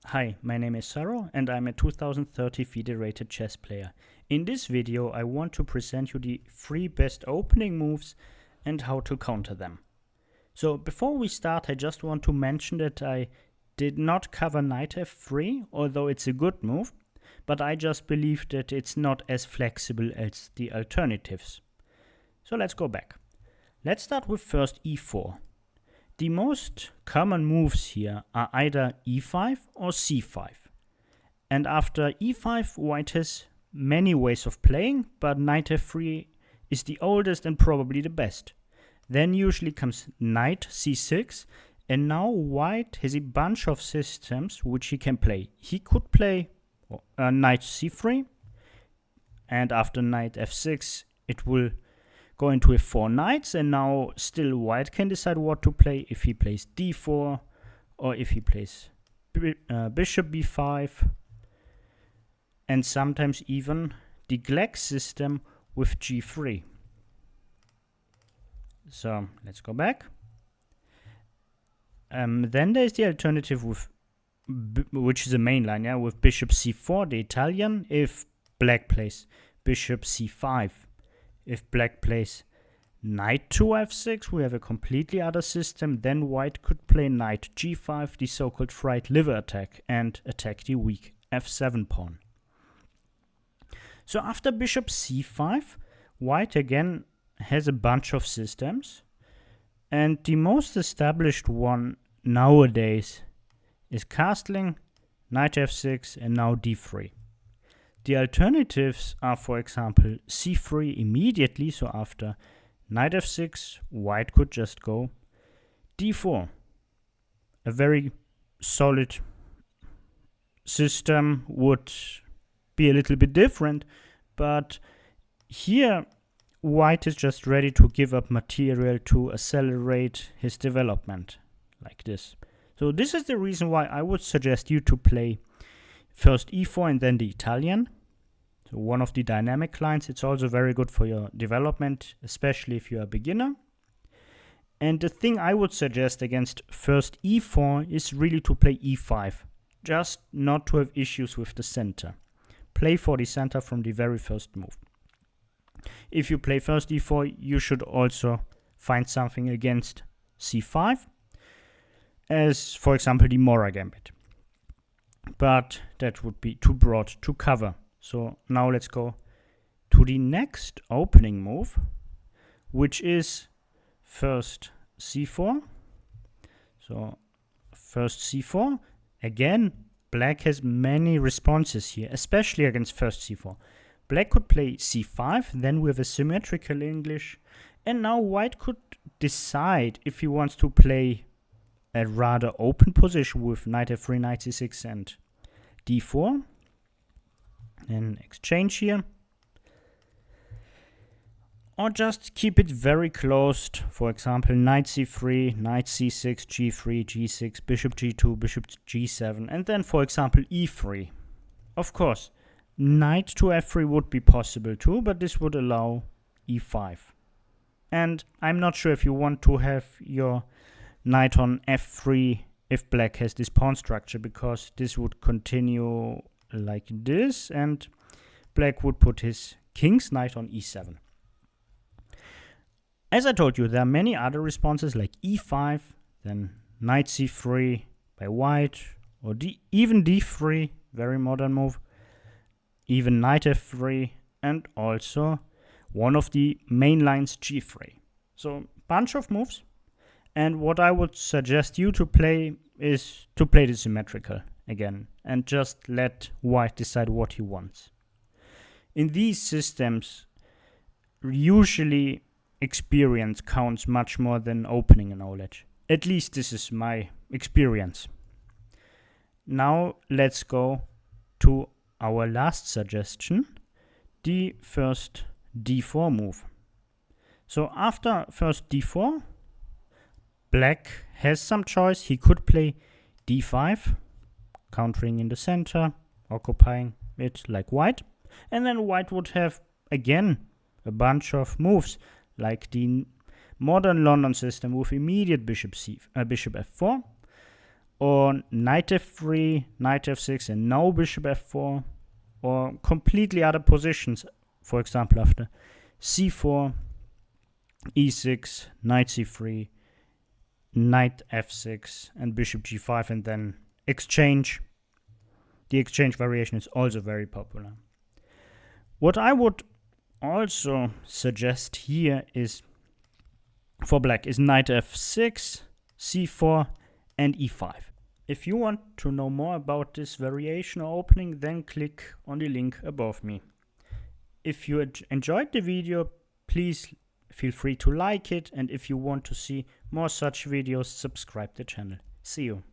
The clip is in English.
Hi, my name is Saro and I'm a 2030 federated chess player. In this video I want to present you the 3 best opening moves and how to counter them. So before we start, I just want to mention that I did not cover knight f3, although it's a good move, but I just believe that it's not as flexible as the alternatives. So let's go back. Let's start with first e4. The most common moves here are either e5 or c5. And after e5, white has many ways of playing, but knight f3 is the oldest and probably the best. Then usually comes knight c6, and now white has a bunch of systems which he can play. He could play knight c3, and after knight f6 it will go into a 4 knights, and now still white can decide what to play, if he plays d4 or if he plays bishop b5, and sometimes even the Gleck system with g3. So let's go back. Then there's the alternative with which is the main line, yeah, with bishop c4, the Italian, if black plays bishop c5. If black plays knight to f6, we have a completely other system. Then white could play knight g5, the so-called fried liver attack, and attack the weak f7 pawn. So after bishop c5, white again has a bunch of systems, and the most established one nowadays is castling, knight f6, and now d3. The alternatives are, for example, c3 immediately, so after knight f6, white could just go d4. A very solid system would be a little bit different, but here white is just ready to give up material to accelerate his development, like this. So this is the reason why I would suggest you to play first e4 and then the Italian. So one of the dynamic lines. It's also very good for your development, especially if you're a beginner. And the thing I would suggest against first e4 is really to play e5, just not to have issues with the center. Play for the center from the very first move. If you play first e4, you should also find something against c5, as for example the Mora gambit. But that would be too broad to cover. So now let's go to the next opening move, which is first c4. So first c4. Again, black has many responses here, especially against first c4. Black could play c5, then we have a symmetrical English, and now white could decide if he wants to play a rather open position with knight f3, knight c6, and d4. And exchange here, or just keep it very closed. For example, knight c3, knight c6, g3, g6, bishop g2, bishop g7, and then for example e3. Of course, knight to f3 would be possible too, but this would allow e5. And I'm not sure if you want to have your knight on f3 if black has this pawn structure, because this would continue like this, and black would put his king's knight on e7. As I told you, there are many other responses like e5, then knight c3 by white, or even d3, very modern move, even knight f3, and also one of the main lines g3. So bunch of moves, and what I would suggest you to play is to play the symmetrical again, and just let white decide what he wants. In these systems, usually experience counts much more than opening knowledge. At least this is my experience. Now let's go to our last suggestion, the first d4 move. So after first d4, black has some choice. He could play d5, countering in the center, occupying it like white. And then white would have, again, a bunch of moves, like the modern London system with immediate bishop f4, or knight f3, knight f6, and now bishop f4, or completely other positions, for example after c4, e6, knight c3, knight f6, and bishop g5, and then exchange. The exchange variation is also very popular. What I would also suggest here is, for black, is knight f6, c4, and e5. If you want to know more about this variation or opening, then click on the link above me. If you enjoyed the video, please feel free to like it, and if you want to see more such videos, subscribe the channel. See you.